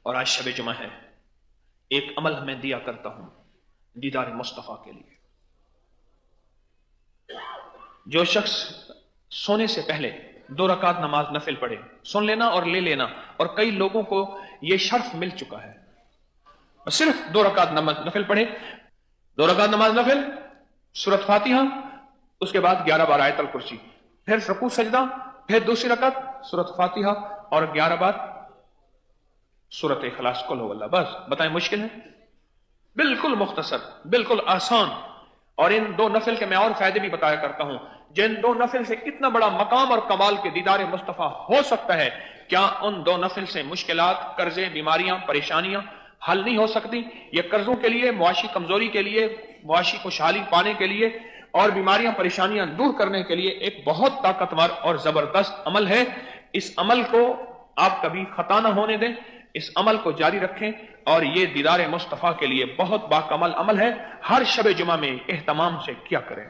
اور آج شب جمعہ ہے، ایک عمل میں دیا کرتا ہوں دیدار مصطفیٰ کے لیے۔ جو شخص سونے سے پہلے 2 رکعت نماز نفل پڑھے، سن لینا اور لے لینا، اور کئی لوگوں کو یہ شرف مل چکا ہے، صرف 2 رکعت نماز نفل پڑھے، 2 رکعت نماز نفل، سورۃ فاتحہ، اس کے بعد 11 بار آیت الکرسی، پھر رکوع سجدہ، پھر دوسری رکعت سورۃ فاتحہ اور 11 بار سورۃ اخلاص، قل هو اللہ۔ بس بتائیں مشکل ہے؟ بالکل مختصر، بالکل آسان۔ اور ان 2 نفل کے میں اور فائدے بھی بتایا کرتا ہوں۔ جن 2 نفل سے اتنا بڑا مقام اور کمال کے دیدار مصطفیٰ ہو سکتا ہے، کیا ان 2 نفل سے مشکلات، قرضے، بیماریاں، پریشانیاں حل نہیں ہو سکتی؟ یہ قرضوں کے لیے، معاشی کمزوری کے لیے، معاشی خوشحالی پانے کے لیے اور بیماریاں پریشانیاں دور کرنے کے لیے ایک بہت طاقتور اور زبردست عمل ہے۔ اس عمل کو آپ کبھی خطا نہ ہونے دیں، اس عمل کو جاری رکھیں، اور یہ دیدار مصطفیٰ کے لیے بہت باکمال عمل ہے۔ ہر شب جمعہ میں اہتمام سے کیا کریں۔